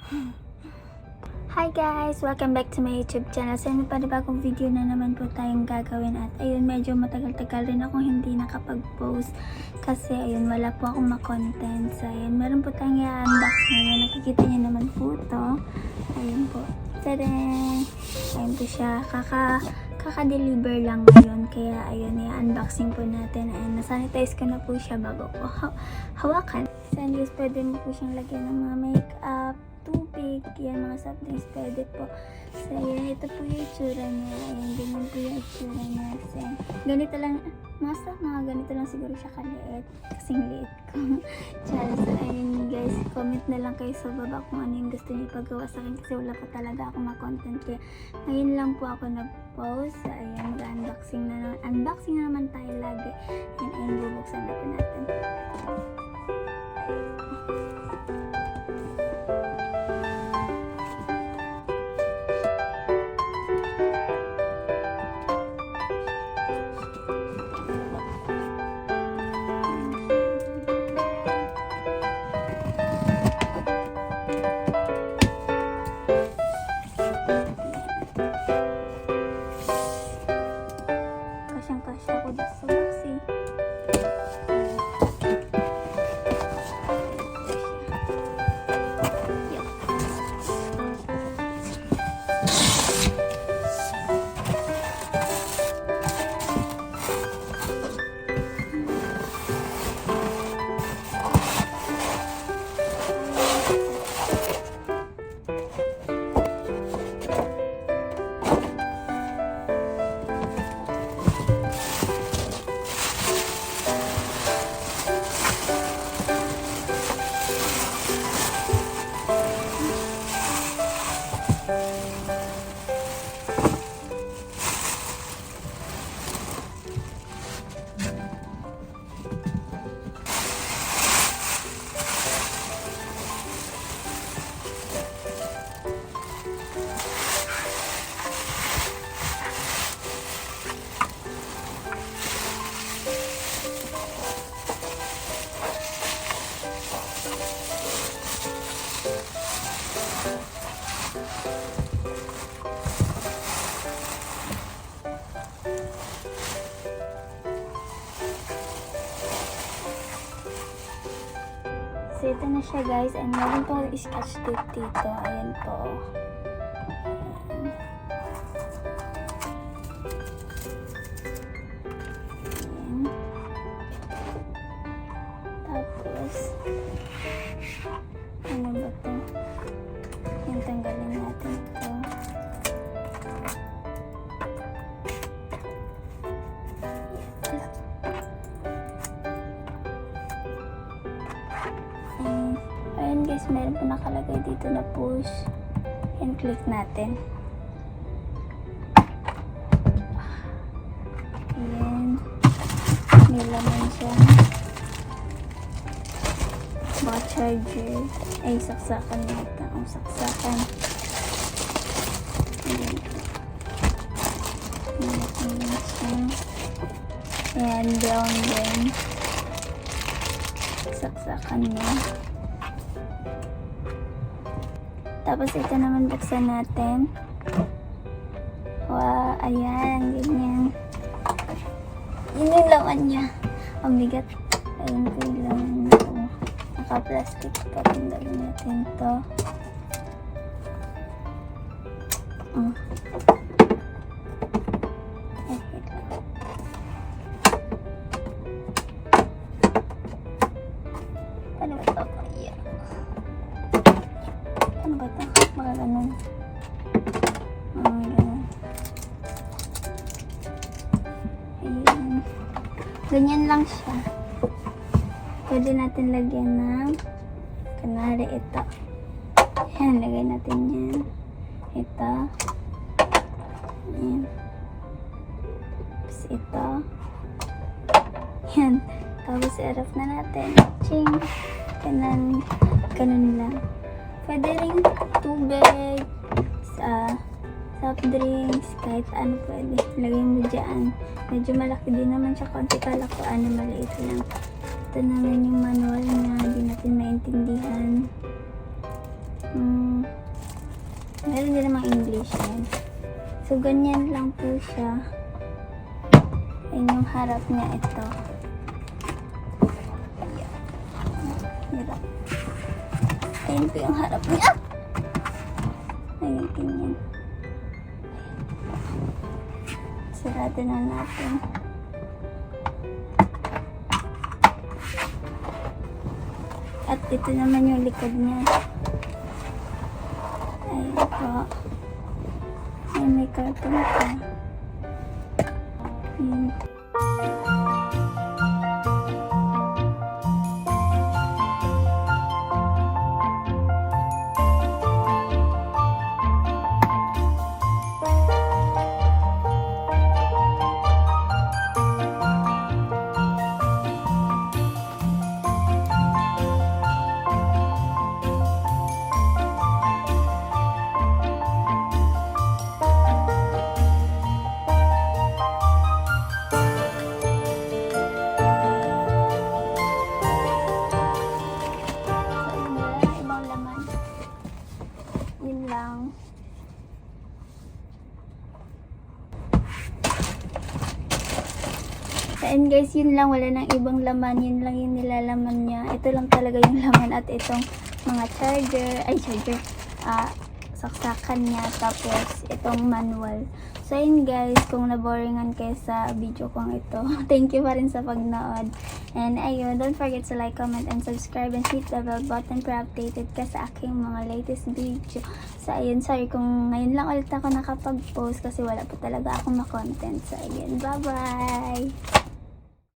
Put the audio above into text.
Hi guys! Welcome back to my YouTube channel. So, may panibagong video na naman po tayong gagawin. At ayun, medyo matagal-tagal rin akong hindi nakapag-post. Kasi ayun, wala po akong ma-content. So, ayun, meron po tayong i-unbox ngayon. Nakikita niyo naman po ito. Ayun po. Tadaan! Ayun po siya. Kaka-deliver lang ngayon. Kaya ayun, i-unboxing po natin. Ayun, nasanitize ko na po siya bago po hawakan. So, guys, pwede mo po siyang lagyan ng mga makeup, tubig, yan, mga soft drinks, pwede po. So, yan, ito po yung itsura niya. Ayan, ganyan po yung itsura niya. So, ganito lang, mga ganito lang siguro siya kaliit. Kasing liit ko. So, ayun guys, comment na lang kayo sa baba kung ano yung gusto niyo ipagawa sa akin kasi wala pa talaga ako ma-content. Kaya, ngayon lang po ako nag-post. So, ayan, mag-unboxing na naman. Unboxing na naman tayo lagi. Ayun, bubuksan na po natin. Kasyang-kasya ko dito sa box eh. So, ito na siya guys. And meron po sketch tape dito. Ayan po. Ayan. Ayan. Tapos, ano ba ito? Ayan, tanggalin natin ito. Ayan guys, meron po nakalagay dito na push. And click natin. Ayan. May laman siya. Mga charger. Ay, saksakan nito. Ang saksakan. Ayan. Ayan siya. Ayan, brown din. Saksakan niya. Tapos ito naman buksan natin. Wow, ayan, ganyan. Yun yung laman niya. Ang bigat. Ayun po yung laman niya. Naka-plastic pa. Tanggalin natin ito. Ano ba ito? Ayan. Ano ba ito? Baka ganun. Ganun. Ayan. Ganyan lang siya. Pwede natin lagyan ng kanari ito. Ayan, lagay natin yan. Ito. Ayan. Tapos ito. Ayan. Tapos i-off na natin. Ching! Ganun lang. Pwede rin tubig, soft drinks, kahit ano pwede. Lagay mo dyan. Medyo malaki din naman siya. Konti kala ko maliit lang. Ito naman yung manual niya. Hindi natin maintindihan. Meron din namang English yan. So, ganyan lang po siya. Ayun yung harap niya ito. Hirap. Ayun po yung harap niya. Ayun, ganyan. Sarado na natin. At ito naman yung likod niya. Ayun po. Ay, may karton pa. Ayun. Yun lang. And guys, yun lang. Wala nang ibang laman. Yun lang yung nilalaman niya. Ito lang talaga yung laman at itong mga charger, saksakan niya. Tapos, itong manual. So, yun guys, kung naboringan kayo sa video kong ito, thank you pa rin sa pagnood. And ayun, don't forget to like, comment, and subscribe, and hit the bell button para updated ka sa aking mga latest video. So, ayun, sorry kung ngayon lang ulit ako nakapag-post kasi wala pa talaga akong ma-content. So, ayun, bye-bye!